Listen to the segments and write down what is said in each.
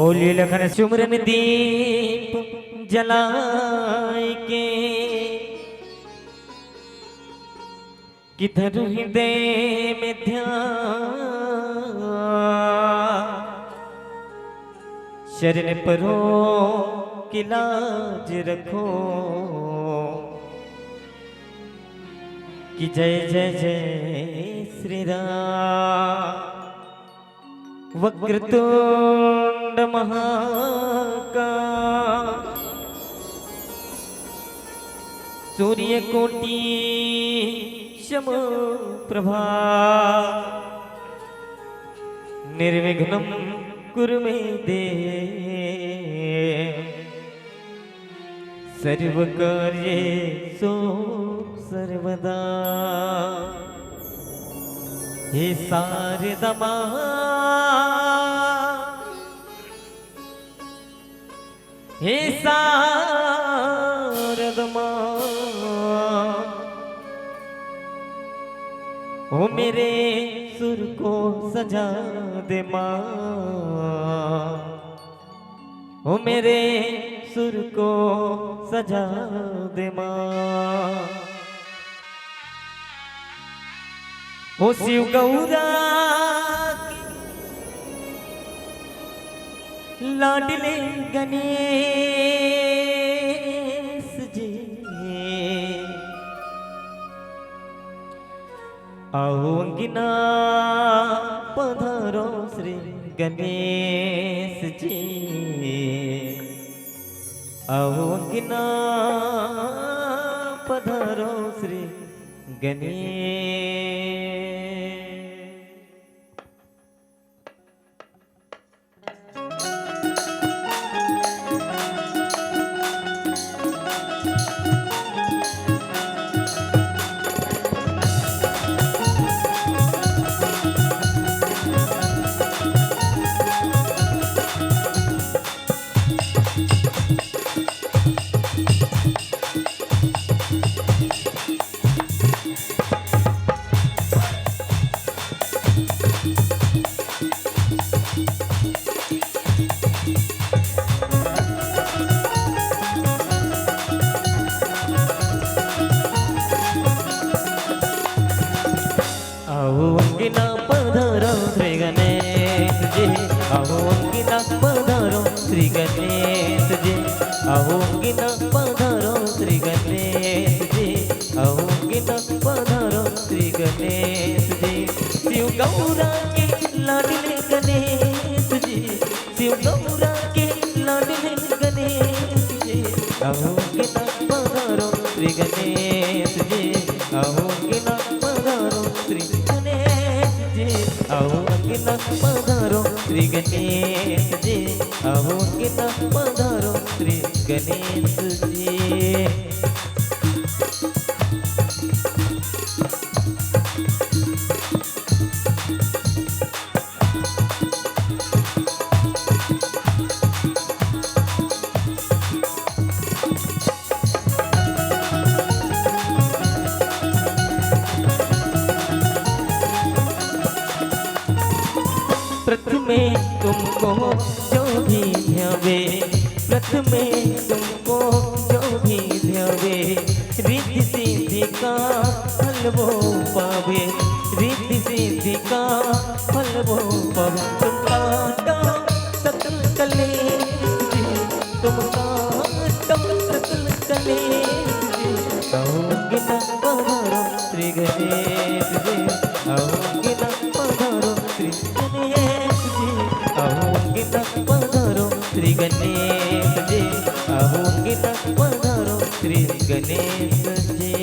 बोलिए लखन सुमरन दीप जलाए के किधर हृदय में ध्यान शरण परो की लाज रखो कि जय जय जय श्री राम। वक्रतुंड महाकाय सूर्यकोटि समप्रभा निर्विघ्नं कुरु मे देव सर्वकार्येषु सर्वदा। हे शारदा मां हे शारदा मां ओ मेरे सुर को सजा दे मां ओ मेरे सुर को सजा दे मां। ओ शिव गौरा लाडले गणेश जी आओ अंगिना पधारो श्री गणेश जी आओ अंगिना पधारो श्री गणेश। आओ अंगिना पधारो श्री गणेश जी आओ अंगिना पधारो श्री गणेश जी आओ अंगिना पधारो श्री गणेश जी आओ अंगिना पधारो श्री गणेश जी। शिव गौरा के लाडले गणेश जी शिव गौरा के लाडले गणेश जी आओ अंगिना पधारो श्री गणेश जी आओ अंगिना पधारो श्री आओ अंगिना पधारो श्री गणेश जी आओ अंगिना पधारो श्री गणेश जी। प्रथमे तुमको जो भी ध्यावे प्रथमे तुमको जो भी ध्यावे रिद्धि सिद्धि का फल वो पावे रिद्धि सिद्धि का फल वो पावे। तुम काटो सकल कले तुम काटो सकल कले आओ अंगिना पधारो श्री गणेश जी आओ अंगिना पधारो श्री गणेश जी आओ अंगिना पधारो श्री गणेश जी आओ अंगिना पधारो श्री गणेश जी।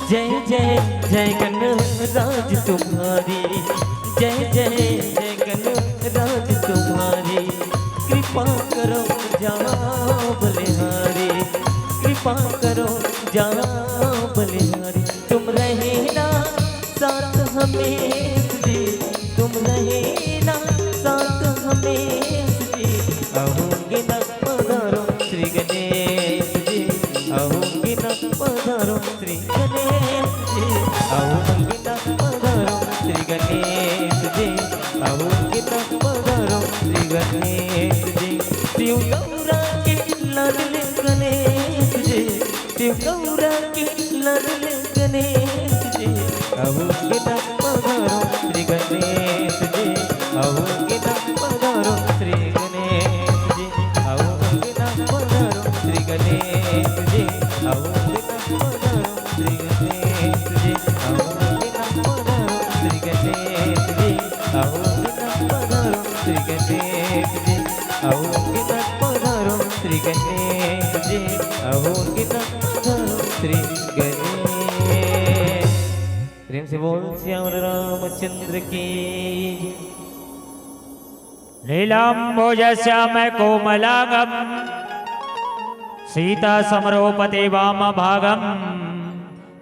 जय जय जय गणराज तुम्हारी जय जय जय गणराज तुम्हारी कृपा करो जाओ बलिहारी कृपा करो जाओ बलिहारी तुम रहे गणेश जी आओ कि न पधारो श्री गणेश जी शिव गौरा के लाडले गणेश जी शिव गौरा के लाडले गणेश जी आओ कि न पधारो श्री गणेश जी आओ कि न पधारो श्री गणेश जी आओ कि न पधारो श्री गणेश जी आओ कि न पधारो श्री गणेश जी आओ कि न पधारो श्री गणेश जी आओ कि न पधारो श्री गणेश जी आओ कि न पधारो श्री गणेश जी आओ कि न पधारो श्री गणेश। प्रेम से बोल श्याम रामचंद्र की। नीलाम्बोज श्याम कोमलांगम सीता समरोपते वाम भागम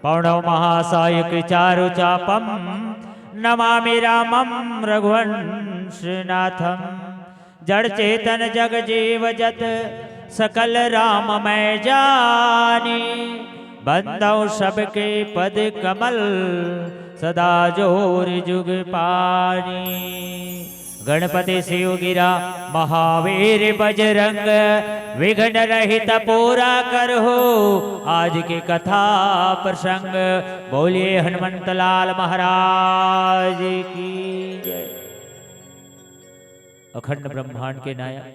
पौणव महासायक चारु चापम नमामि रामम रघुवंशनाथम जड़ चेतन जग जीव जत सकल राम मैं जानी बंदौ सबके पद कमल सदा जोर जुग पानी गणपति शिव गिरा महावीर बजरंग विघ्न रहित पूरा कर हो आज की कथा प्रसंग बोलिए हनुमंत लाल महाराज की जय। अखंड ब्रह्मांड के नायक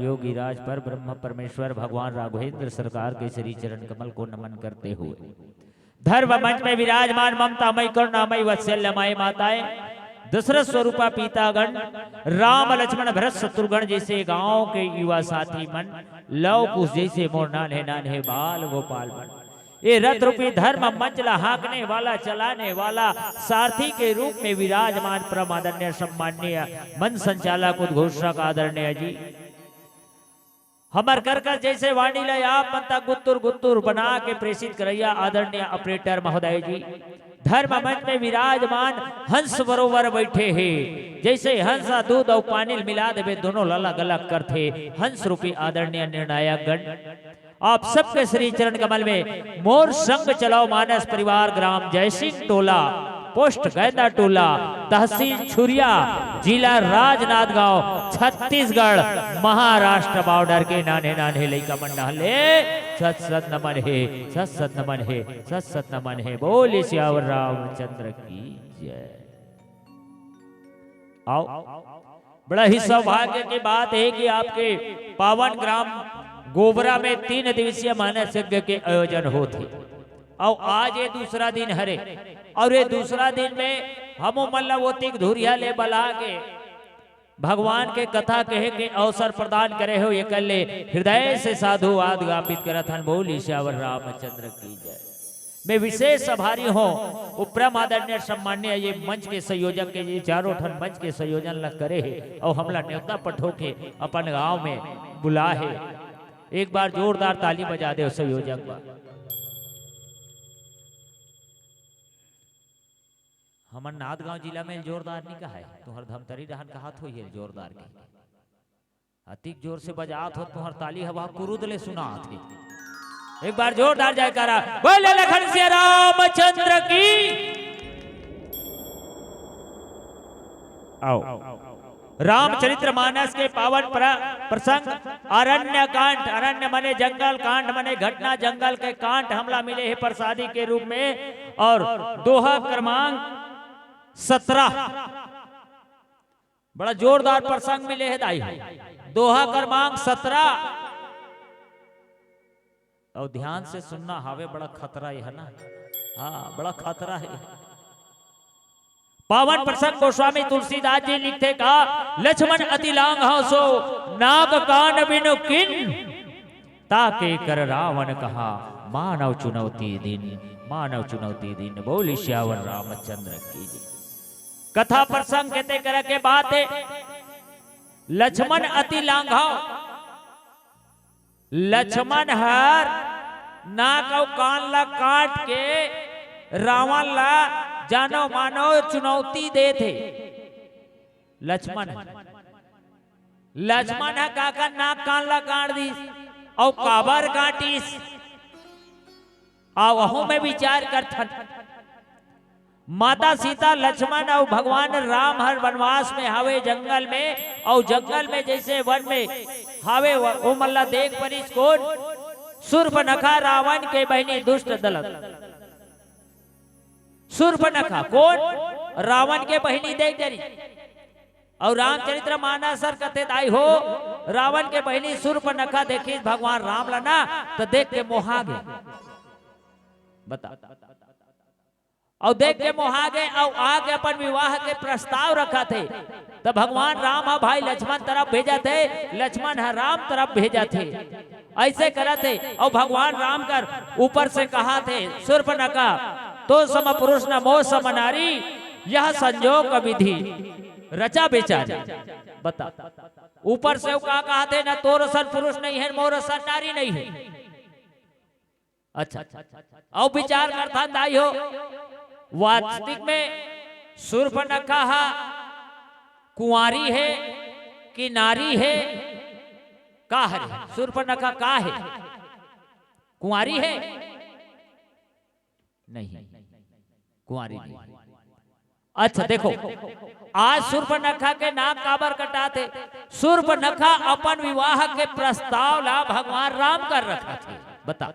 योगी राज पर ब्रह्म परमेश्वर भगवान राघवेंद्र सरकार के श्री चरण कमल को नमन करते हुए धर्म मंच में विराजमान ममतामय करुणामय वत्सल्यमय माताएं दशरथ स्वरूपा पितागण राम लक्ष्मण भरत शत्रुघ्न जैसे गांव के युवा साथी मन लव कुश जैसे मोर नान्हे नान्हे बाल गोपाल मन ये रथ रूपी धर्म मंचला हाँकने वाला चलाने वाला सारथी के रूप में विराजमान परम आदरणीय सम्माननीय मन संचालक उद्घोषक आदरणीय जी हमर कर जैसे वाणी लय आप मनता गुत्तुर गुत्तुर बना के प्रेषित करैया आदरणीय ऑपरेटर महोदय जी धर्म मंच में विराजमान हंस बरोबर बैठे हैं जैसे हंसा दूध और पानी मिला देवे दोनों अलग अलग करते हंस रूपी आदरणीय निर्णायक गण आप सबके श्री चरण कमल में मोर संग चलाओ मानस परिवार ग्राम जयसिंह टोला पोस्ट गैदा टोला तहसील छुरिया जिला राजनांदगांव छत्तीसगढ़ महाराष्ट्र बॉर्डर के नाने नाने लइका मंडले सत सत नमन है सत सत नमन है सत सत नमन है बोले सियावर रामचंद्र की जय। आओ बड़ा ही सौभाग्य की बात है कि आपके पावन ग्राम गोबरा में 3 दिवसीय मानस यज्ञ के आयोजन होते और आज ये दूसरा दिन हरे और ये दूसरा दिन में हम मल्लवोतिक धुरिया ले बला के भगवान के कथा कहे के अवसर प्रदान करे हो ये कल हृदय से साधुवाद ज्ञापित करत हन बोली श्यावर रामचंद्र की जय। मैं विशेष आभारी हूँ उपरम आदरणीय सम्मान्य ये मंच के संयोजक के ये चारों ठन मंच के संयोजन ल करे है और हमला न्योता पठो के अपन गांव में बुला है एक बार जोरदार ताली बजा दे संयोजक बा। हमर नादगांव जिला में जोरदार नहीं कहा है तुहर धमतरी रहन कहा थो ये जोरदार के अतिक जोर से बजात हो तुहर ताली हवा कुरुद ले सुना थे एक बार जोरदार जयकारा बोले लखन से रामचंद्र की। आओ रामचरित्र मानस के पावन प्रसंग अरण्य कांड अरण्य मने जंगल कांड मने घटना जंगल के कांड हमला मिले है प्रसादी के रूप में और दोहा क्रमांक 17 बड़ा जोरदार प्रसंग मिले है दाई दोहा क्रमांक 17 और ध्यान से सुनना हावे बड़ा खतरा है ना हाँ बड़ा खतरा है। पावन प्रसंग गोस्वामी तुलसीदास जी लिखते का लक्ष्मण अति लांग सो नाग कान बिनु किन ताके कर रावण कहा मानव चुनौती दिन बोली श्यावर रामचंद्र की जी। कथा प्रसंग कहते कर के बात है लक्ष्मण अति लांघा लक्ष्मण हर नाक और कान ला काट के रावण ला जानो मानो चुनौती दे थे। लक्ष्मण काका नाक कान ला काट दी और काबर काटिस आ वहों में विचार कर माता सीता लक्ष्मण और भगवान राम हर वनवास में हावे जंगल में, और जंगल में जैसे वन में हावे वो मल्ला देख परिस कौन शूर्पणखा रावण के बहनी दुष्ट दलत। शूर्पणखा कौन रावण के बहनी देख जरी, और रामचरित्र मानसर कथे दाई हो रावण के बहनी शूर्पणखा देखी भगवान राम लना तो देख के मोहा गए, बता और देख के मोहा गए और आगे अपन विवाह के प्रस्ताव रखा थे। तो भगवान राम हा भाई लक्ष्मण तरफ भेजा थे, लक्ष्मण हा राम तरफ भेजा थे, ऐसे करा थे। और भगवान राम कर ऊपर से कहा थे शूर्पणखा तो सम पुरुष न मोह सम नारी, यह संजोग विधि रचा बेचारी। बता ऊपर से कहा थे ना तो रसन पुरुष नहीं है, मोर रसन नारी नहीं है। अच्छा और विचार करता दाई हो वास्तविक में शूर्पणखा कुंवारी है कि नारी है, का है शूर्पणखा का है, कुंवारी है नहीं, कुंवारी नहीं। अच्छा देखो आज शूर्पणखा के नाक काबर कटाते, शूर्पणखा अपन विवाह के प्रस्ताव ला भगवान राम कर रखा थे। बता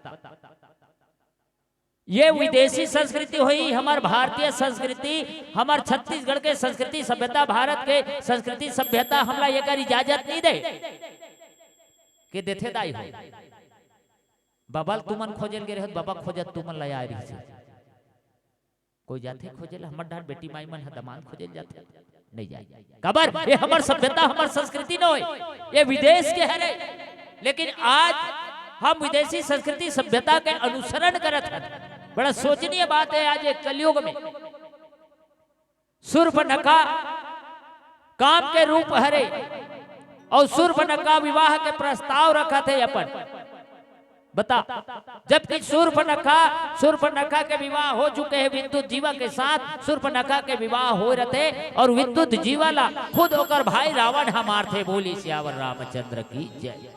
ये विदेशी संस्कृति हुई, हमार भारतीय संस्कृति, हमार छत्तीसगढ़ के संस्कृति सभ्यता, भारत के संस्कृति सभ्यता हमला ये कर इजाजत नहीं दे के देथे दाई हो। बाबा तुमन खोजल गे रहे, बाबा खोजत तुमन ला आई रही, कोई जाते खोजल हमर डार बेटी माई मन दमान खोजल जाते नहीं जाए कबर। ये हमार सभ्यता हमार संस्कृति न हो, ये विदेश के है। लेकिन आज हम विदेशी संस्कृति सभ्यता के अनुसरण करत हैं। बड़ा सोचनीय बात है आज एक कलयुग में। शूर्पणखा काम के रूप हरे और शूर्पणखा विवाह के प्रस्ताव रखा थे अपन। बता जबकि शूर्पणखा के विवाह हो चुके हैं विद्युत जीवा के साथ, शूर्पणखा के विवाह हो रहे और विद्युत जीवा ला खुद होकर भाई रावण हमार थे। बोली सियावर रामचंद्र की जय।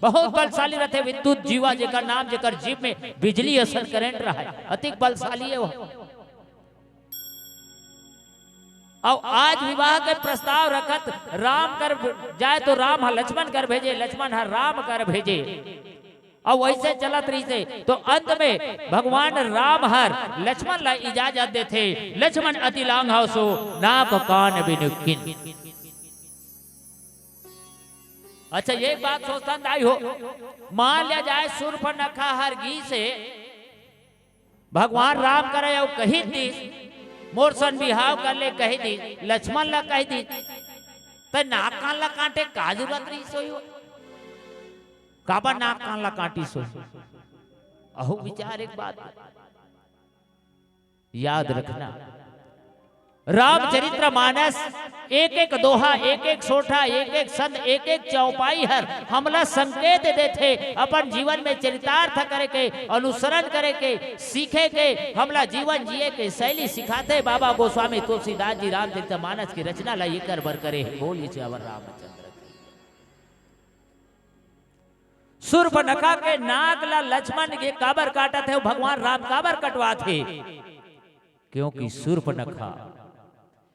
बहुत बलशाली रहते विद्युत जीवा, जेकर नाम जेकर जीव में बिजली असर करंट रहा है, अति बलशाली है वो। और आज विवाह के प्रस्ताव रखत राम कर जाए तो राम लक्ष्मण कर भेजे, लक्ष्मण राम कर भेजे, और वैसे चलत रही से। तो अंत में भगवान राम हर लक्ष्मण ला इजाजत देते, लक्ष्मण अति लांग सो नाक कान बिनु किन। अच्छा ये बात सोचता दाई हो, मान लिया जाए शूर्पणखा हर घी से भगवान राम करे और कही दी मोर सन बिहाव कर ले, कही दी लक्ष्मण ला कही दी तो नाक कान ला कांटे का जरूरत रही सोई, काबा नाक कान ला कांटी सो। अहो विचार एक बात याद रखना, रामचरित्र मानस एक एक दोहा, एक एक सोठा, एक एक संद, एक एक चौपाई हर हमला संकेत देते अपन जीवन में चरितार्थ करे के, अनुसरण करे के, सीखे के, हमला जीवन जिए के शैली सिखाते। बाबा गोस्वामी तुलसीदास जी रामचरित्र मानस की रचना ला ये कर बर करे। बोलिए सियावर रामचंद्र। शूर्पणखा के नाक ला लक्ष्मण के काबर काटा थे, भगवान राम काबर कटवा थे, क्योंकि शूर्पणखा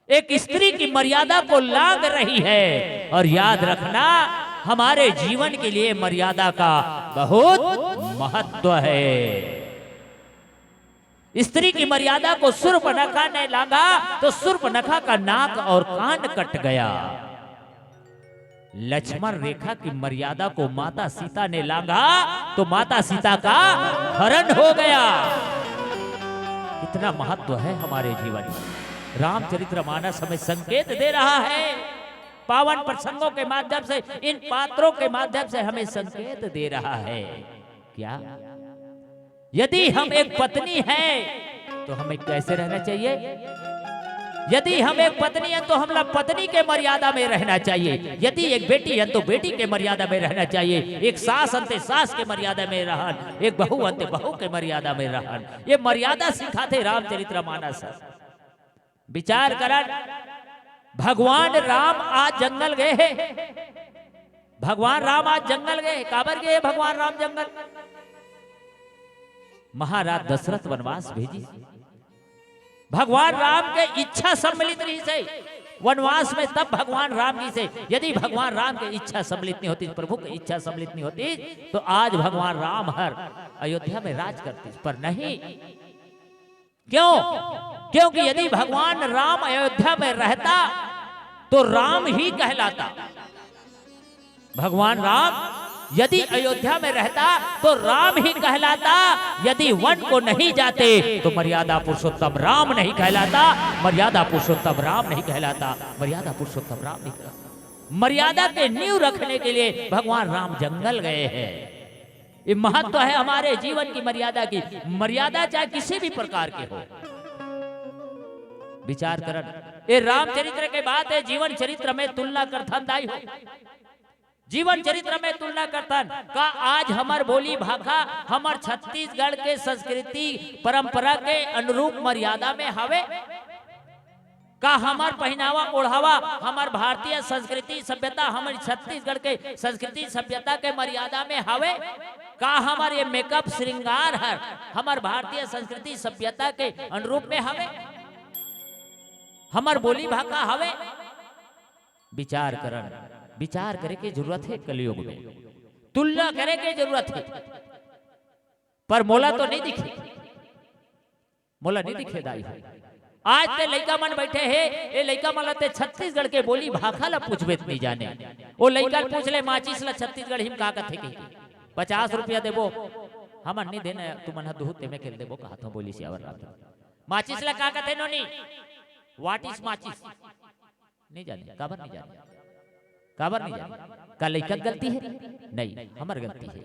एक स्त्री की मर्यादा को लांघ रही है। और याद रखना हमारे जीवन के लिए मर्यादा का बहुत महत्व है। स्त्री की मर्यादा को शूर्पणखा ने लांघा तो शूर्पणखा का नाक और कान कट गया। लक्ष्मण रेखा की मर्यादा को माता सीता ने लांघा तो माता सीता का हरण हो गया। कितना महत्व है हमारे जीवन में। रामचरित्र मानस हमें संकेत दे रहा है, पावन प्रसंगों के माध्यम से, इन पात्रों के माध्यम से हमें संकेत दे रहा है। क्या यदि हम एक पत्नी हैं तो हमें कैसे रहना चाहिए, यदि हम एक पत्नी हैं तो हम पत्नी के मर्यादा में रहना चाहिए, यदि एक बेटी है तो बेटी के मर्यादा में रहना चाहिए, एक सास अंते सास के मर्यादा में रहन, एक बहू अंते बहू के मर्यादा में रहन। ये मर्यादा सिखाते रामचरित्र मानस। विचार कर, भगवान राम आज जंगल गए हैं, भगवान राम आज जंगल गए, काबर गए भगवान राम जंगल? महाराज दशरथ वनवास भेजी, भगवान राम के इच्छा सम्मिलित रही से वनवास में, तब भगवान राम जी से यदि भगवान राम की इच्छा सम्मिलित नहीं होती, प्रभु की इच्छा सम्मिलित नहीं होती, तो आज भगवान राम हर अयोध्या में राज करते, पर नहीं। क्यों? क्योंकि यदि भगवान राम अयोध्या में रहता तो राम ही कहलाता। भगवान राम यदि अयोध्या में रहता तो राम ही कहलाता। यदि वन को नहीं जाते तो मर्यादा पुरुषोत्तम राम नहीं कहलाता। मर्यादा पुरुषोत्तम राम नहीं कहलाता। मर्यादा पुरुषोत्तम राम नहीं कहलाता। मर्यादा के नींव रखने के लिए भगवान राम जंगल गए हैं। ये महत्व है हमारे जीवन की मर्यादा की। मर्यादा चाहे किसी भी प्रकार के हो। विचार करन ये रामचरित्र के बात है। जीवन चरित्र में तुलना करथन दाई हो। जीवन चरित्र में तुलना करथन का आज हमार बोली भाषा हमार छत्तीसगढ़ के संस्कृति परंपरा के अनुरूप मर्यादा में हवे का? हमार पहनावा ओढ़ावा हमार भारतीय संस्कृति सभ्यता हमारी छत्तीसगढ़ के संस्कृति सभ्यता के मर्यादा में हवे का? हमार ये मेकअप श्रृंगार है हमार भारतीय संस्कृति सभ्यता के अनुरूप में हवे? हमार बोली भाषा हवे? विचार करन, विचार करे की जरूरत है। कलयुग में तुलना करे की जरूरत है। पर मोला तो नहीं दिखे, मोला नहीं दिखे दाई। आज ते लइका मन बैठे है, ये लइका मन ते छत्तीसगढ़ के बोली भाषा ला पूछबेत नहीं जाने। वो लइका पूछ ले माचिस ला छत्तीसगढ़ हिम का कथे की 50 रुपया देबो हम नहीं देना, तू मन दूध ते में खेल देबो कहा तो बोली सियावर रात माचिस ला का कथे नोनी व्हाट इज माचिस नहीं जाने। काबर नहीं जाने? काबर नहीं जाने? का लइका गलती है? नहीं, हमार गलती है।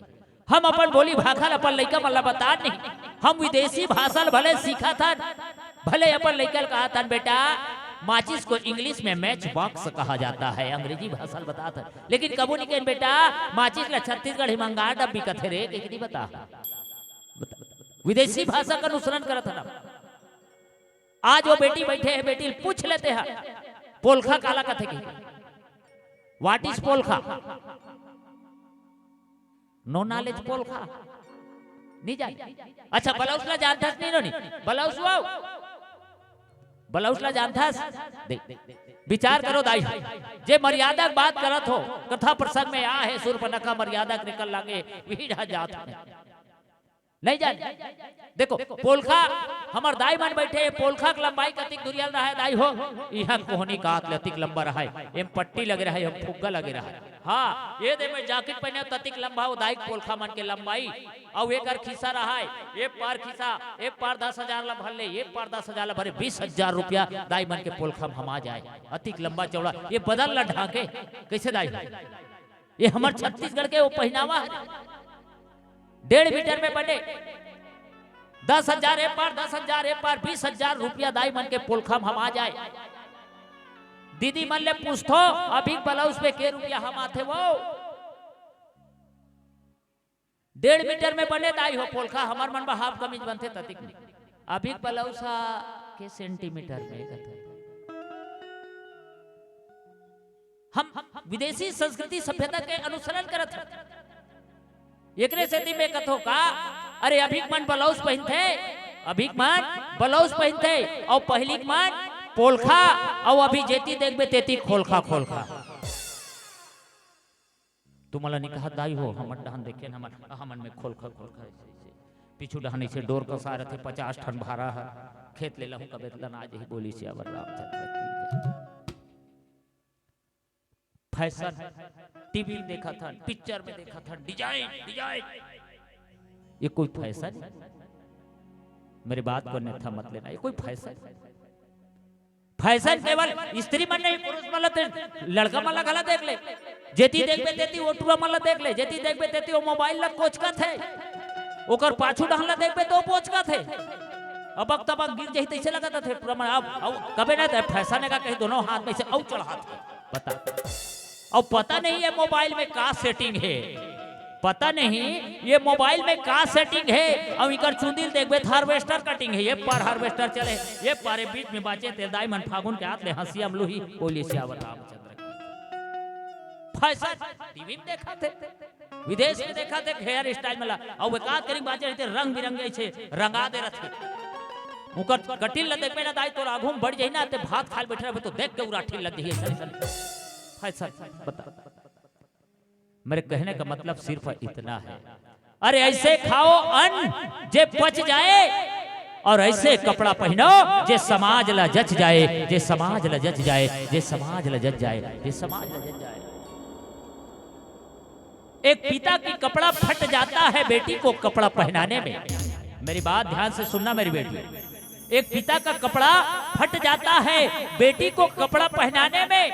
हम अपन बोली भाषा अपन लइका मन ला बता नहीं। हम विदेशी भाषा भले सीखा था, भले अपन लइका कहा था बेटा माचिस को इंग्लिश में मैच बॉक्स कहा जाता है, अंग्रेजी भाषा बता था, लेकिन कबू नहीं कहें बेटा माचिस ला छत्तीसगढ़ हिमंगार डब्बी कथे रे नहीं बता। विदेशी भाषा का अनुसरण करत है। आज वो बेटी बैठे है, बेटी पूछ लेते हैं पोलखा काला कथे की व्हाट इज पोलखा? नो नॉलेज पोलखा नहीं जाने। अच्छा ब्लाउज ला जानथस नहीं नोनी? ब्लाउज वाओ ब्लाउज ला जानथस? विचार करो दाई। जे मर्यादा बात करत हो, कथा प्रसंग में आ है सूर्पनखा मर्यादा निकल लागे वीड़ा जात है नहीं जाने। देखो पोलखा हमार दाई मन बैठे, पोलखा की लंबाई कतिक दुरियल रहा है दाई हो? यहाँ कोहनी कात लतिक लंबा रहा है, एम पट्टी लगे रहा है, एम फुग्गा लगे रहा है। हाँ ये दे में जैकेट पहने ततिक लंबा हो दाई पोलखा मन के लंबाई और एक खिस्सा रहा है, ये पार खिस्सा एक पार 10,000 ला भर ले, ये पार 10,000 ला भरे 20,000 रुपया दाई मन के पोलखा में हम आ जाए। अतिक लंबा चौड़ा ये बदल ला ढाके कैसे दाई? ये हमार छत्तीसगढ़ के वो पहनावा है। 1.5 मीटर में बने 10,000 एक पार 10,000 एक पार 20,000 रुपया दाई मन के पोलखा हम आ जाए। दीदी मन ले पूछतो अभी ब्लाउज पे के रुपया हम आते वो 1.5 मीटर में बने दाई हो पोलखा हमार मन में हाफ कमीज बनते ततिक नहीं। अभी ब्लाउज के सेंटीमीटर में हम विदेशी संस्कृति सभ्यता के अनुसरण करत हैं। एकरे से में कथो का अरे अभिक मन ब्लाउज पहनते, अभिक मन ब्लाउज पहनते और पहली मन पोलखा और अभी जेती देखबे तेती खोलखा खोलखा। तुमला नहीं कहा दाई हो हमन डहन देखे हमन में खोलखा खोलखा पीछू डहनी से डोर का सारा थे 50 ठन भारा है खेत ले लहू कबे लन आज ही बोली से अवर रामचंद्र फैशन टीवी में देखा था, पिक्चर में देखा था, डिजाइन डिजाइन ये कोई फैशन? मेरी बात को अन्यथा मत लेना, ये कोई फैशन? फैशन केवल स्त्री मन नहीं पुरुष मन लड़का मन गला देख ले, जेती देखबे तेती ओटुआ मन देख ले, जेती देखबे तेती वो मोबाइल ला कोचका थे, ओकर पाछू डहला देखबे तो पोचका थे। अबक तबक गिर जही तैसे लगता थे पूरा। अब कबे ना फैशन का कहीं दोनों हाथ में से औ चढ़ा थे पता और पता नहीं ये मोबाइल में का सेटिंग है, पता नहीं ये मोबाइल में का सेटिंग है। और इकर चुंदिल देखबे हार्वेस्टर कटिंग है, ये पर हार्वेस्टर चले, ये पारे बीच में बाचे तेलदाई मन फागुन के हाथ ले हंसिया मलूही बोली से अवर रामचंद्र की फैशन टीवी में देखा थे, विदेश में देखा थे हेयर स्टाइल में ला और वे का करी बाजे रहते रंग बिरंगे छे रंगा दे रहते उकर कटिल ल देखबे ना दाई तो आगू में बढ़ जाई ना ते भात खाल बैठे रहे तो देख के उरा ठिल लग दिए सर हाय सर बता। मेरे कहने का मतलब सिर्फ इतना है, अरे ऐसे खाओ अन्न जे पच जाए और ऐसे कपड़ा पहनो जे समाज ला जच जाए, जे समाज ला जच जाए, जे समाज ला जच जाए, जे समाज ला जच जाए। एक पिता की कपड़ा फट जाता है बेटी को कपड़ा पहनाने में। मेरी बात ध्यान से सुनना मेरी बेटी, एक पिता का कपड़ा फट जाता है बेटी को कपड़ा पहनाने में,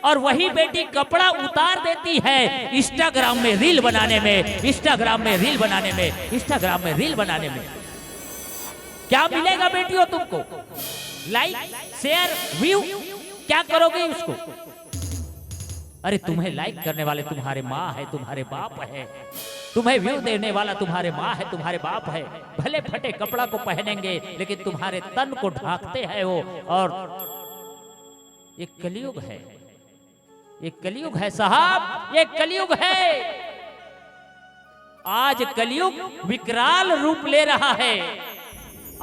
और वही बेटी कपड़ा उतार देती है इंस्टाग्राम में रील बनाने में, इंस्टाग्राम में रील बनाने में, इंस्टाग्राम में रील बनाने में। क्या मिलेगा बेटियों तुमको? लाइक, शेयर, व्यू, क्या करोगे उसको? अरे तुम्हें लाइक करने वाले तुम्हारे माँ है, तुम्हारे बाप है, तुम्हें व्यू देने वाला तुम्हारे माँ है, तुम्हारे बाप है। भले फटे कपड़ा को पहनेंगे लेकिन तुम्हारे तन को ढांकते हैं वो। और एक कलयुग है, एक कलयुग है साहब, एक कलयुग है। आज कलयुग विकराल रूप ले रहा है,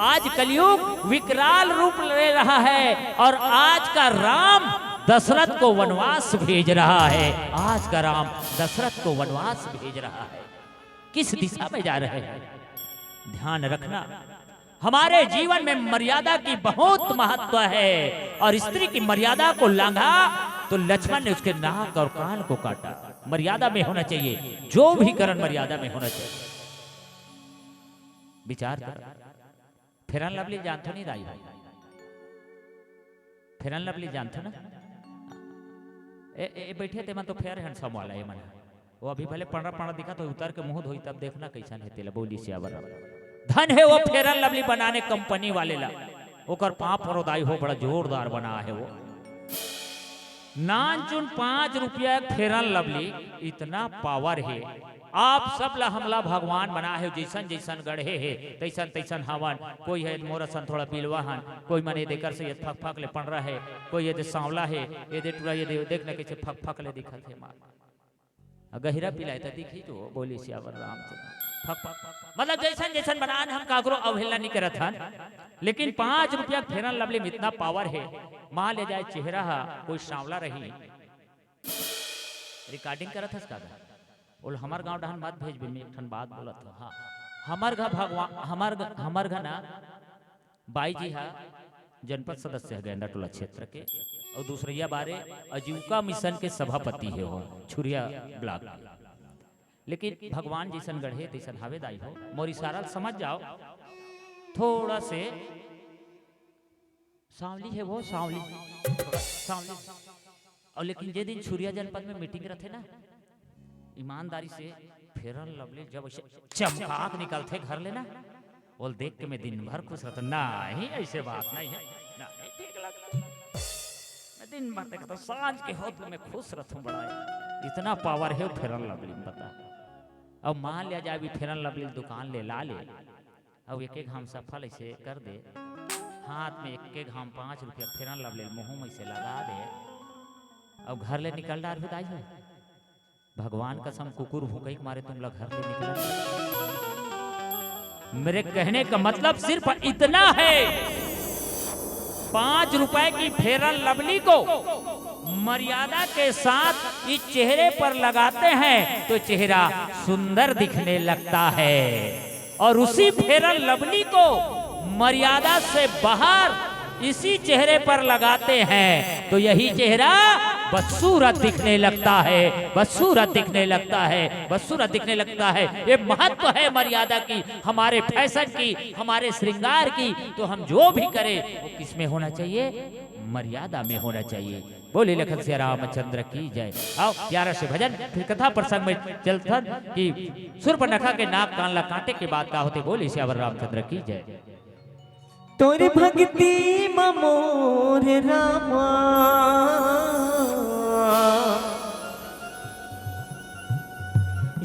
आज कलयुग विकराल रूप ले रहा है। और आज का राम दशरथ को वनवास भेज रहा है, आज का राम दशरथ को वनवास भेज रहा है। किस दिशा में जा रहे हैं? ध्यान रखना, हमारे जीवन में मर्यादा की बहुत महत्व है, और स्त्री की मर्यादा को लांघा तो लक्ष्मण ने उसके नाक और कान को काटा। मर्यादा में होना चाहिए, जो भी करण मर्यादा में होना चाहिए। विचार कर, फेरन लवली जानते नहीं राई, फेरन लवली जानते ना? ए बैठे थे मन तो फेयर हैंडसम वाला है मन, वो अभी भले पढ़ा पढ़ा दिखा तो उतर के मुंह धोई तब देखना कैसा है तेला बोली से आवर। धन है वो फेरन लवली बनाने कंपनी वाले ला, ओकर पाप और हो बड़ा जोरदार बना है वो। नानचुन 5 रुपया फेरन लवली, इतना पावर है। आप सब ला हमला भगवान बना है, जैसन जैसन गढ़े है तैसन तैसन हवन। कोई है मोरा सन थोड़ा पिलवा हन, कोई मन ये देकर से ये फक फक ले पड़ रहा है, कोई ये दे सांवला है, ये दे टूरा, ये दे देखने के फक फक ले दिखत है मार गहिरा पिलाए तो दिखी तो बोली सियावर रामचंद्र फक फक। मतलब जैसन जैसन बनान हम कागरो अवहेलना नहीं करत हन, लेकिन 5 रुपया फेरन लवली में इतना पावर है। मान ले जाए चेहरा कोई सांवला रही, रिकॉर्डिंग करत हस का बोल हमार गांव डहन बात भेज भी, एक ठन बात बोलत हो। हाँ, हमार घर भगवान हमार घर ना बाई जी हा जनपद सदस्य है गेंदा टोला क्षेत्र के, और दूसरिया बारे आजीविका मिशन के सभापति है हो छुरिया ब्लॉक। लेकिन भगवान जैसन गढ़े तैसन हावेदाई हो, मोरी सारा समझ जाओ। थोड़ा से सांवली है वो, सांवली सांवली। और लेकिन जे दिन छुरिया जनपद में मीटिंग रहते ना, ईमानदारी से फेरन लवली जब चमकाक निकलते घर लेना, बोल देख के मैं दिन भर खुश रहता। नहीं ऐसे बात नहीं है, नहीं ठीक लगता, मैं दिन भर देखता तो सांझ के होत में खुश रहता बड़ा। इतना पावर है फेरन लवली में, बता। अब मान लिया जाए भी फेरन लवली दुकान ले ला ले, अब एक एक हम सफल ऐसे कर दे, हाथ में एक एक हम 5 रुपया फेरन लवली मुंह में से लगा दे, अब घर ले निकल डाल बताई है। भगवान कसम कुकुर भूखे के मारे तुम लोग घर ले निकला। मेरे कहने का मतलब सिर्फ इतना है, 5 रुपए की फेरन लवली को मर्यादा के साथ इस चेहरे पर लगाते हैं तो चेहरा सुंदर दिखने लगता है, और उसी फेरन लवली को मर्यादा से बाहर इसी चेहरे पर लगाते हैं तो यही चेहरा बदसूरत दिखने लगता है, बदसूरत दिखने लगता है, बदसूरत दिखने लगता है। ये महत्व है मर्यादा की, हमारे फैशन की, हमारे श्रृंगार की। तो हम जो भी करें वो किस में होना चाहिए? मर्यादा में होना चाहिए। बोले लखन से रामचंद्र की जय। आओ प्यारा से भजन, फिर कथा प्रसंग में चलता कि सूर्पनखा के नाक कान ला कांटे के बाद का होते। बोले श्यावर रामचंद्र की जय। तोरी भक्ति मोर रामा,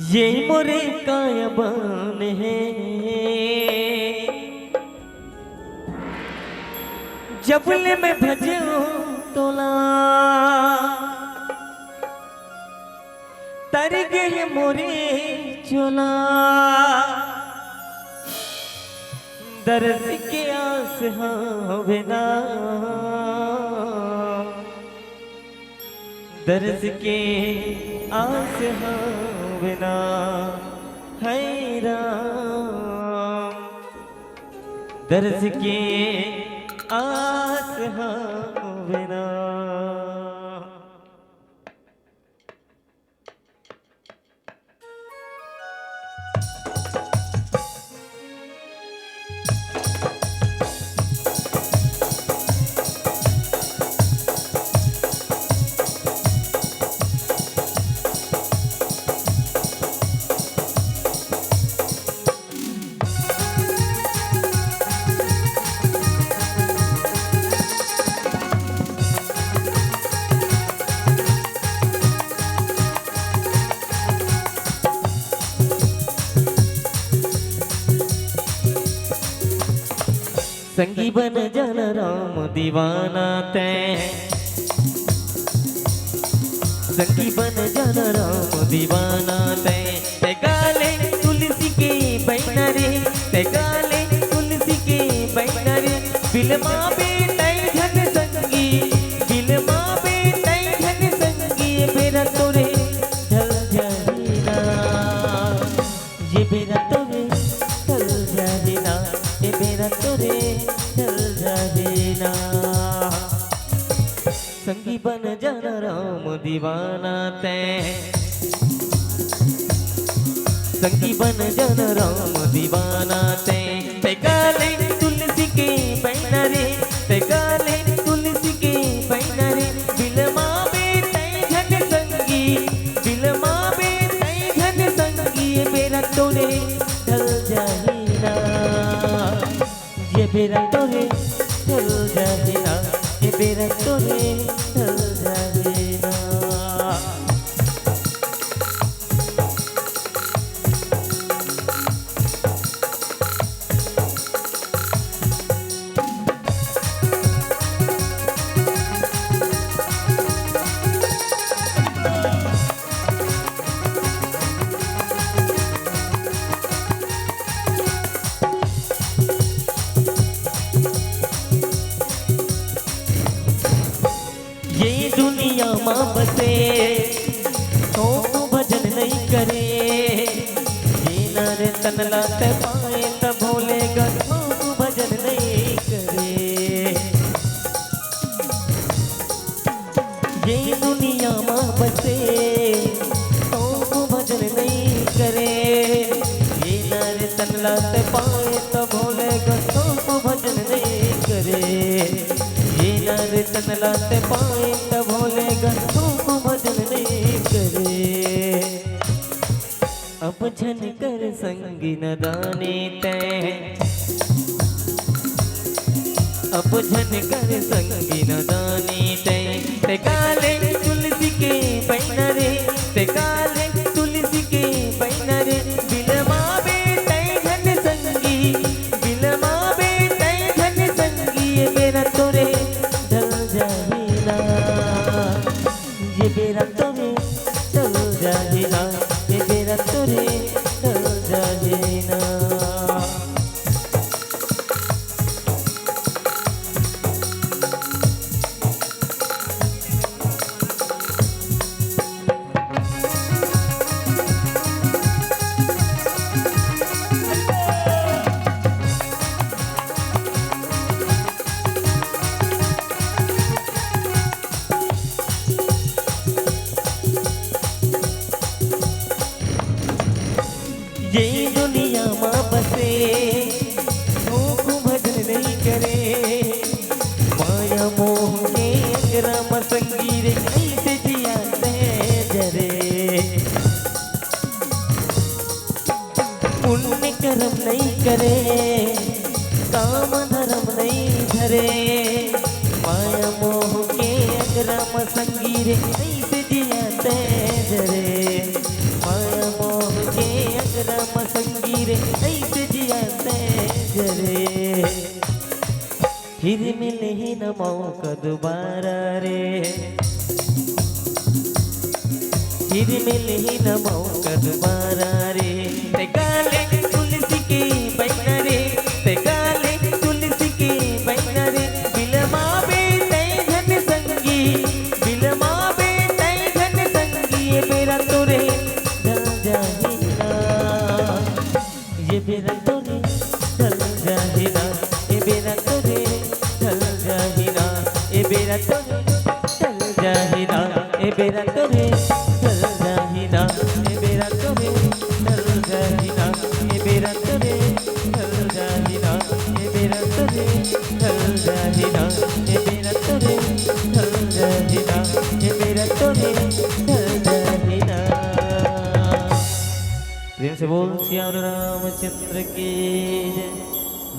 ये मोरे कायबान है, जबले में भजो तोला तर गए मोरे चोला, दर्द के आस हावेना दर्द के आस हावेना हैरान दर्द के आस हावेना। संगी बन जन राम दीवाना तैं संगी बन जन राम दीवाना तैं ते गाले तुलसी के बैना रे ते गाले तुलसी के बैना रे बिलमा बेटाई धन संगी बिलमा बेटाई धन संगी बेरा तोरे ढल जाहिना ये बेरा तोरे ढल जाहिना ये बेरा तोरे ढल जाहिना। संगी बन जन राम दीवाना तैं संगी बन जन राम दीवाना तैं ते गाले तुलसी के बैना रे ते गाले तुलसी के बैना रे बिलमा बेटाई धन संगी बिलमा बेटाई धन संगी ये बेरा तोरे ढल जाहिना ये बेरा तोरे ढल जाहिना ये बेरा तोरे ढल जाहिना। ये दुनिया माँ बसे तो भजन नहीं करे ये नारे तनला ते पाए त भोले गो भजन नहीं करे। ये दुनिया माँ बसे तो भजन नहीं करे ये नारे तनला ते पाए त भोले गो भजन नहीं करे ये नर तनला ते पाए त भोले गंधों को भजन नहीं करे। अब झन कर संगी न दाने तैं अब झन कर संगी न दाने तैं ते काले तुलसी के बैना रे ते काले तुलसी के बैना रे बिलमा बेटाई धन संगी बिलमा बेटाई धन संगी ये बेरा तोरे ढल जाहिना ये बेरा तोरे ढल जाहिना ये बेरा तोरे ढल जाहिना। ये दुनिया माँ बसे लोग भजन नहीं करे माया मोह के राम संगी रे कैसे जिया जरे पुण्य कर्म नहीं करे काम धर्म नहीं धरे माया मोह के राम संगी रे कैसे जिया जरे माया मोह के राम संगी रे ऐसे जिया जरे फिर मिले ही न मौका दोबारा रे फिर मिले ही न मौका दोबारा रे ते काले तुलसी के बैना रे ते काले तुलसी के जाही ना ए बेरा तोरे ढल जाही ना ए बेरा तोरे ढल जाही ना ए बेरा तोरे ढल जाही ना ए बेरा तोरे ढल जाही ना ए बेरा तोरे ढल जाही ना ए बेरा तोरे ढल जाही ना। प्रेम से बोल श्याम रामचंद्र की जय।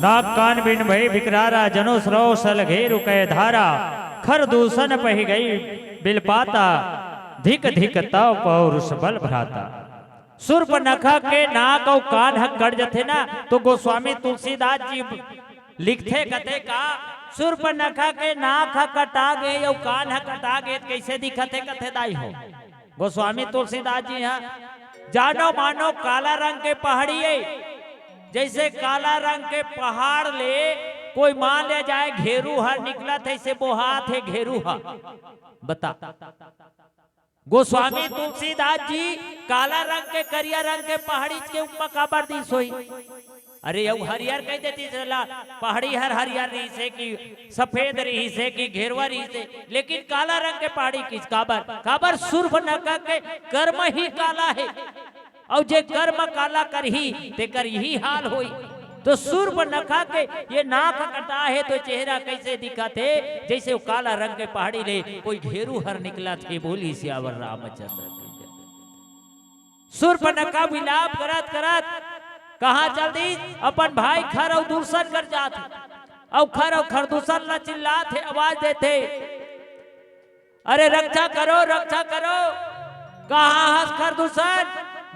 नाक कान बिन भई विकरारा जनो स्रो सल घेरु कै धारा खर दूषण पही गई बिलपाता धिक धिक तव पौरुष बल भ्राता। सूर्पनखा के नाक और कान हक कट जथे ना तो गोस्वामी तुलसीदास जी लिखते कथे का सूर्पनखा के नाक हक कटा गए और कान हक कटा गए कैसे दिखते कथे दाई हो। गोस्वामी तुलसीदास जी यहाँ जानो मानो काला रंग के पहाड़ी है, जैसे काला रंग के पहाड़ ले कोई मान ले जाए घेरू हर निकला थे से बोहात है घेरू हर बता। गोस्वामी तुलसीदास जी काला रंग के करिया रंग के पहाड़ी के ऊपर काबर दी सोई। अरे यू हरियर कह देती चला पहाड़ी हर हरियर रही से कि सफेद रही से कि घेरवा रही से, लेकिन काला रंग के पहाड़ी किस काबर काबर सूर्पनखा के कर्म ही काला है और जे कर्म काला करही ते कर यही हाल होई। तो सूर्पनखा के ये नाक कटा है तो चेहरा कैसे दिखा थे जैसे वो काला रंग के पहाड़ी ले कोई घेरू हर निकला थे बोली सियावर रामचंद्र। सूर्पनखा विलाप करत करत कहा चल दी अपन भाई खर और दूषण कर जाते और खर और खरदूषण न चिल्लाते आवाज देते अरे रक्षा करो कहा हंस खरदूषण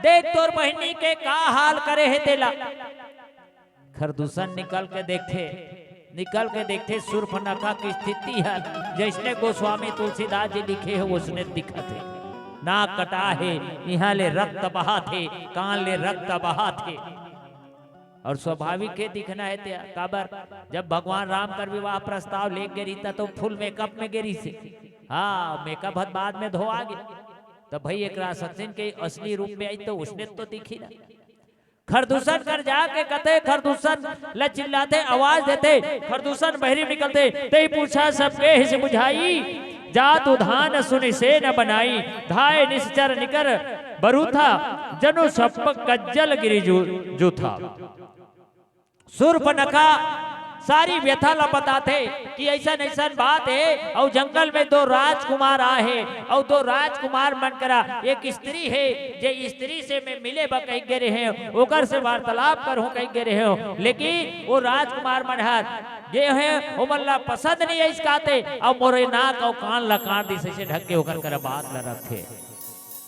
देख तोर बहनी के का हाल करे है तेला। खरदूषण निकल के देखते सूर्पनखा की स्थिति है जैसने गोस्वामी तुलसीदास जी लिखे है उसने दिखा थे। नाक कटा है यहाँ ले रक्त बहा थे कान ले रक्त बहा थे और स्वाभाविक है दिखना है त्या काबर जब भगवान राम कर विवाह प्रस्ताव ले गिरी तो फुल मेकअप में गिरी से। हाँ मेकअप बाद में धोआ गया तो भाई एक सचिन के असली रूप में आई तो उसने तो दिखी ना। खरदूषण कर जाके कहते खरदूषण ल चिल्लाते आवाज देते खरदूषण बहरी निकलते ते पूछा सबके हिस बुझाई जात उधान सुनि से न बनाई धाय निश्चर निकर बरूथा जनु सपक कज्जल गिरी जो था। सूर्पनखा सारी व्यथा ला बताते कि ऐसा बात है और जंगल में दो राजकुमार आए और दो राजकुमार मन करा एक स्त्री है जे स्त्री से मैं मिले बा कहीं गे रहे हो ओकर से वार्तालाप कर हो कहीं गे रहे हो, लेकिन वो राजकुमार मन हर ये है वो मल्ला पसंद नहीं है इसकाते और मोरे नाक और कान ला काट दी से ढक के होकर कर बात ला रखे।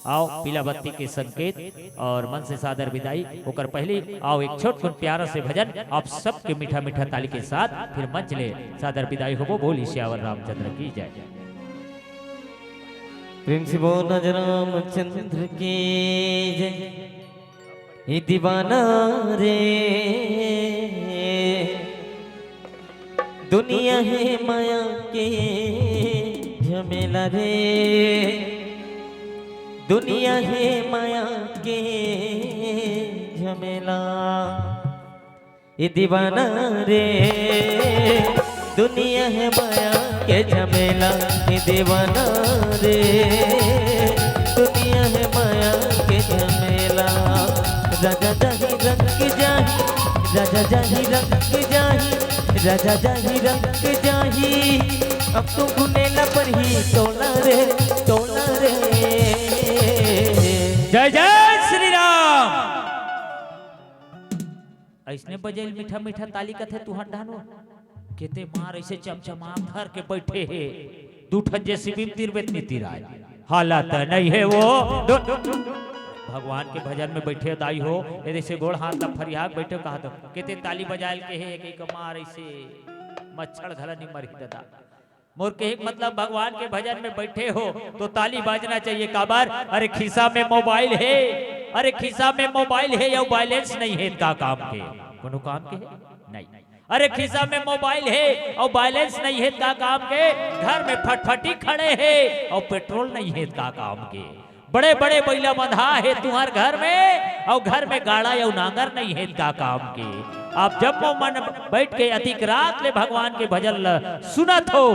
आओ पीला बत्ती के संकेत और मन से सादर विदाई होकर पहली आओ एक छोट प्यारा से भजन आप सबके मीठा मीठा ताली के साथ फिर मंच ले सादर विदाई हो बोली श्यावर रामचंद्र की जय। प्रेम से बोल रामचंद्र की जय। ये दीवाना रे दुनिया है माया के झमेला रे दुनिया है माया के झमेला। ये दीवाना रे दुनिया है माया के झमेला। ये दीवाना रे दुनिया है माया के झमेला। राजा जाही रंग जाही राजा जाही रंग जाही राजा जाही रंग जाही अब तो गुनेला पर ही टोला रे जय जय श्री राम। ऐसने बजेल मीठा मीठा ताली कथे तू हंडानो केते मार ऐसे चमचमा भर के बैठे है दूठन जैसी बिमतीर बेतनी तिराय हालत नहीं है वो भगवान के भजन में बैठे दाई हो यदि से गोड़ हाथ तब फरियाग बैठे कहा तो केते ताली बजायल के है एक मार ऐसे मच्छर घला नहीं मरी दादा मोर के मतलब भगवान के भजन में बैठे हो तो ताली बाजना चाहिए काबर। अरे खिस्सा में मोबाइल है अरे खिस्सा में मोबाइल है या बैलेंस नहीं है का काम के कोनो काम के नहीं। अरे खिस्सा में मोबाइल है और बैलेंस नहीं है का काम के घर में फटफटी खड़े है और पेट्रोल नहीं है का काम के बड़े बड़े बैला बंधा है तुम्हारे घर में और घर में गाड़ा या नांगर नहीं है का काम के आप जब वो मन बैठ के अधिक रात ले भगवान के भजन सुनत हो,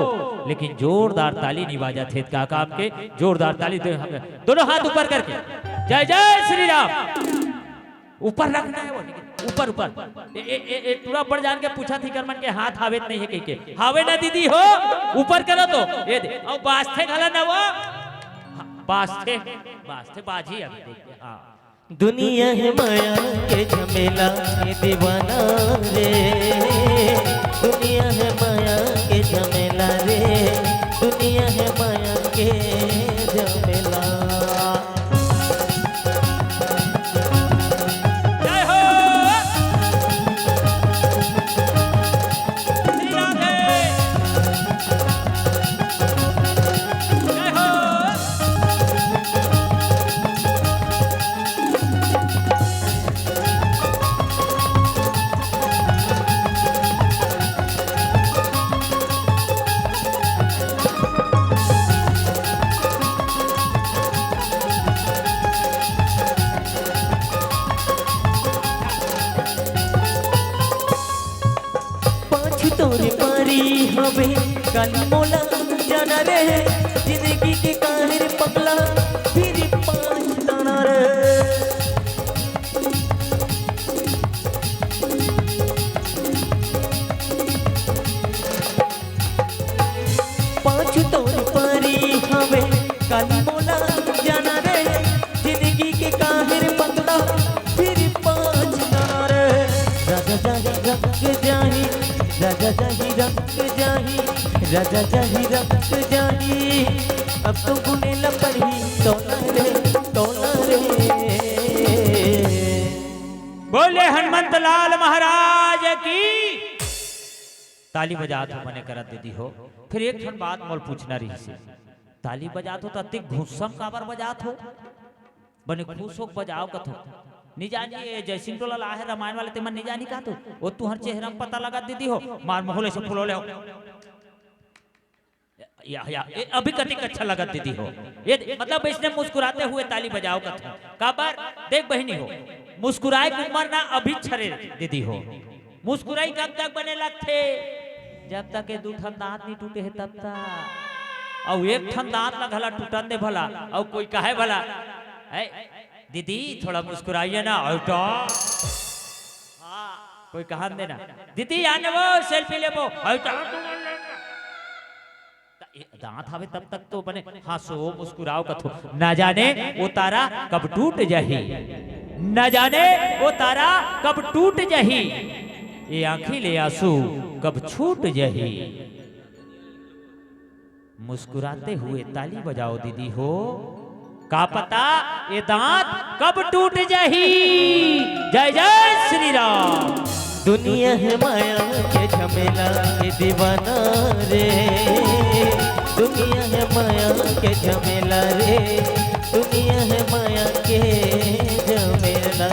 लेकिन जोरदार ताली नहीं बाजा थे का काम के, जोरदार ताली दोनों हाथ ऊपर करके जय जय श्री राम ऊपर रखना है, वो ऊपर ऊपर पूरा ऊपर जान के पूछा थी कर मन के हाथ हावेत नहीं है कह के, हावे ना दीदी हो ऊपर करो तो ये दे और बास्ते घला ना वो बास्ते बास्ते बाजी अभी देखिए। हाँ दुनिया है माया के झमेला के दीवाना रे, दुनिया है माया के झमेला रे, दुनिया है माया के झमेला। तोरे पारी हवे काली मोला जाना रे, जिंदगी के काहिर पगला फिर पाँच दाना रे। पाँच तोरे पारी हवे काली मोला जाना रे, जिंदगी के काहिर पगला फिर पाँच दाना रे। राजा जाही रख जाही, राजा जाही रख जाही, राजा जाही रख जाही, अब तो गुने ल पड़ी तोला रे तोला रे। बोले हनुमंत लाल महाराज की ताली बजा तो मने करत दीदी हो। फिर एक ठन बात मोल पूछना रही से, ताली बजा तो तत्ते घुसम काबर बजात हो, बने खुश हो बजाओ कथो नहीं जानिए जयसिंह टोला लाहे रामायण वाले तेमन नहीं जानी का तो वो तू हर चेहरा में पता लगा दीदी हो, मार मोहले से फुलोले हो या अभी कटिक अच्छा लगा दीदी हो। ये मतलब इसने मुस्कुराते हुए ताली बजाओ का था काबर देख बहनी हो, मुस्कुराए कुमार ना अभी छरे दीदी हो। मुस्कुराई कब तक बने लगते जब तक के दू ठन दांत नहीं टूटे है तब तक, और एक ठन दांत ना घला टूटन दे भला, और कोई कहे भला है दीदी थोड़ा मुस्कुराइए ना, और तो कोई कहा देना दीदी आने वो सेल्फी ले वो, दांत हवे तब तक तो बने हंसो मुस्कुराओ कथो, ना जाने वो तारा कब टूट जाही, न जाने वो तारा कब टूट जाही, ये आंखें ले आंसू कब छूट जाही। मुस्कुराते हुए ताली बजाओ दीदी हो, का पता ये दांत कब टूट जाही। जय जय श्री राम। दुनिया है माया के झमेला के दीवाना रे, दुनिया है माया के झमेला रे, दुनिया है माया के झमेला।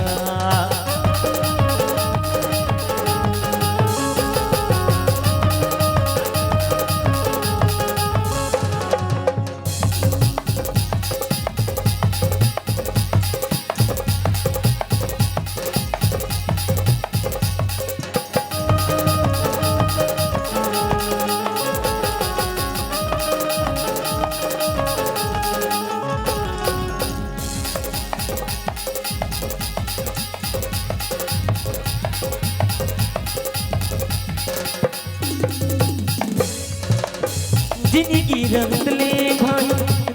जिंदगी रंग ले भाई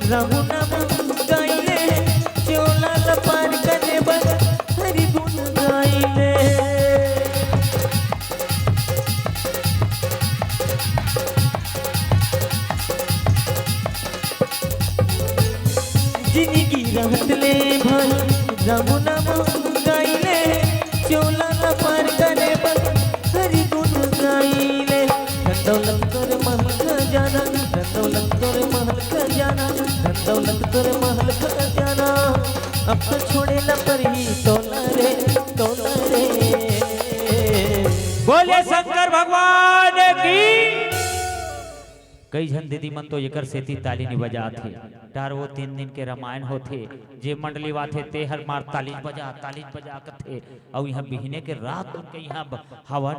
रहु नाम गाइले, चोला लपार करे बस हरि गुण गाइले। जिंदगी रंग ले भाई रहु नाम गाइले, चोला लपार करे बस हरि गुण गाइले। दौलत तोरे महल खजाना, दौलत तोरे महल खजाना, दौलत तोरे महल खजाना, अब तो छोड़े न परी तोला रे तोला रे। बोले शंकर भगवान की। कई जन दीदी मन तो एकर सेती ताली नहीं बजा थे टार वो 3 दिन के रामायण होते जे मंडली वाथे ते हर मार ताली बजा कथे और यहाँ बिहने के रात उनके यहाँ हवन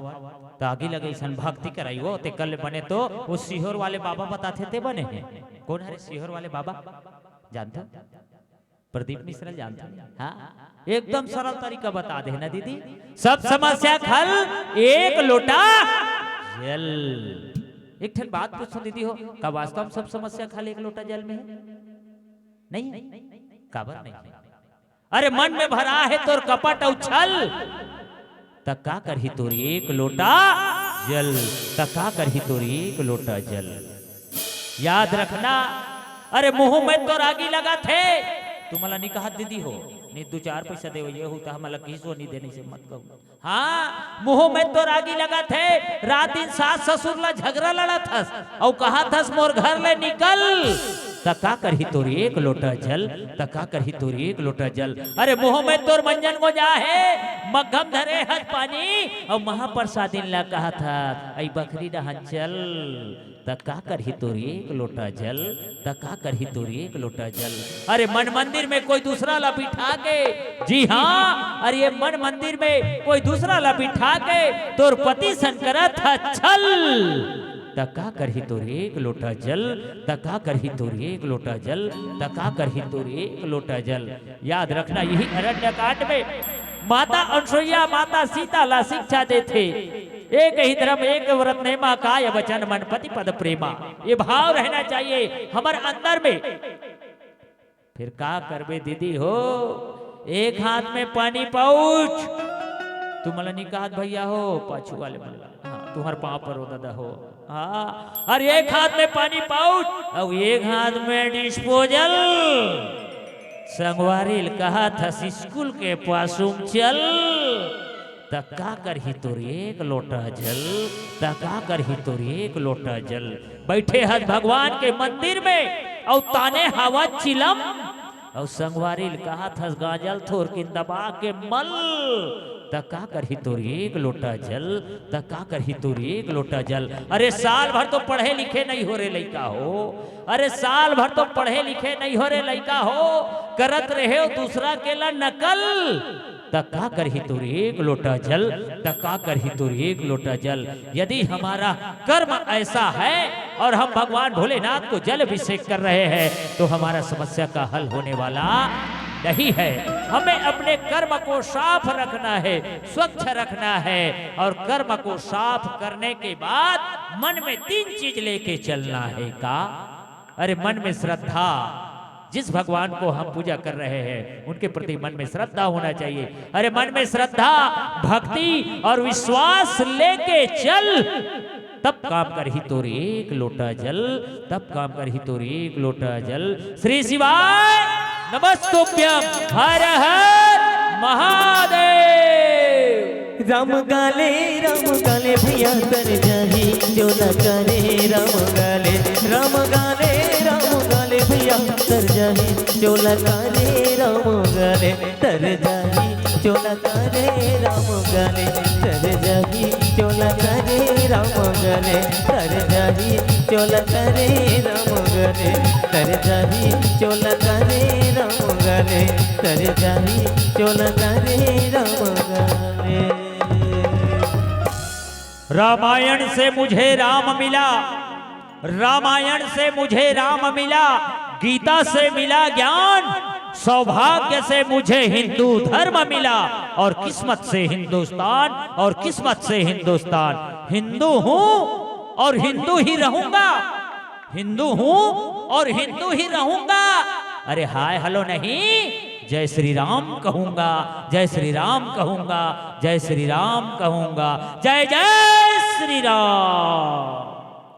तागी लगे सन भक्ति कराई वो ते कल बने तो वो सीहोर वाले बाबा बताते थे बने हैं। कौन है सीहोर वाले बाबा जानते प्रदीप मिश्रा जानते हाँ एकदम सरल तरीका बता दे ना दीदी सब समस्या हल एक लोटा जल। एक ठन बात पूछो दीदी हो का वास्तव में सब समस्या खाली एक लोटा जल में है नहीं काबर नहीं अरे मन में भरा है तोर कपट और छल तक का करही तोर एक लोटा जल तक का करही तोर एक लोटा जल। याद रखना अरे मुंह में तो रागी लगा थे तुम्हारा नहीं कहा दीदी हो नहीं 2-4 पैसा दे ये होता हमारा किसो नहीं देने से मत कहो हाँ मुंह में तो रागी लगा थे रात दिन सास ससुर ला झगड़ा लड़ा थस और कहा थस मोर घर ले निकल तका करही तोर एक लोटा जल तका करही तोर एक लोटा जल। अरे मुंह में तोर मंजन को जा है मगम धरे हज पानी और महाप्रसादिन ला कहा था आई बकरी डहन चल तका करही तोर एक लोटा जल तका करही तोर एक लोटा जल। अरे मन मंदिर में कोई दूसरा ला बिठा के जी हाँ अरे ये मन मंदिर में कोई दूसरा ला बिठा के तोर पति संकरा था छल तका करही तोर एक लोटा जल तका करही तोर एक लोटा जल तका करही तोर एक लोटा जल। याद रखना यही अरण्य कांड में माता अनुसुईया माता सीता ला शिक्षा देते एक ही धर्म एक व्रत नेमा काय वचन मन पति पद प्रेमा ये भाव रहना चाहिए हमारे अंदर में। फिर का करबे दीदी हो एक हाथ में पानी पाउच तुम्हारा निकाह भैया हो पाछू वाले मल्ला हाँ तुम्हारे पाँव पर हो दादा हो हाँ और एक हाथ में पानी पाउच और एक हाथ में डिस्पोजल संगवारी कहा था स्कूल के पासुम चल तका करही तोर एक लोटा जल तका करही तोर एक लोटा जल। बैठे हज भगवान के मंदिर में और ताने हवा चिलम और संगवारी कहा था गाजल थोर की दबा के मल तका करही तोर एक लोटा जल तका करही तोर एक लोटा जल। अरे साल भर तो पढ़े लिखे नहीं हो रे लइका हो अरे साल भर तो पढ़े लिखे नहीं हो रे लइका हो करत रहे हो दूसरा के ला नकल तका करही तोर एक लोटा जल तका करही तोर एक लोटा जल। यदि हमारा कर्म ऐसा है और हम भगवान भोलेनाथ को जल अभिषेक कर रहे हैं तो हमारा समस्या का हल होने वाला नहीं है। हमें अपने कर्म को साफ रखना है स्वच्छ रखना है और कर्म को साफ करने के बाद मन में 3 चीज लेके चलना है का अरे मन में श्रद्धा जिस भगवान को हम पूजा कर रहे हैं उनके प्रति मन में श्रद्धा होना चाहिए। अरे मन में श्रद्धा भक्ति और विश्वास लेके चल तब काम करही तोर एक लोटा जल तब काम करही तोर एक लोटा जल। श्री शिवाय नमस्तुभ्यं हर हर महादेव। राम गाले भैया कर जाही जो न करे राम गाले भैया तर जाही जो न करे राम गाले तर जाही जो न करे राम गाले तर जाही जो न करे राम गाले तर जाही जो न करे राम गाले तर जाही जो न करे राम गाले तर जाही जो न करे राम गाले। रामायण से मुझे राम मिला रामायण से मुझे राम मिला गीता से मिला ज्ञान सौभाग्य से मुझे हिंदू धर्म मिला और किस्मत से हिंदुस्तान और किस्मत से हिंदुस्तान। हिंदू हूँ और हिंदू ही रहूंगा हिंदू हूँ और हिंदू ही रहूंगा। अरे हाय हेलो नहीं जय श्री राम कहूंगा जय श्री राम कहूंगा जय श्री राम कहूंगा जय जय श्री राम।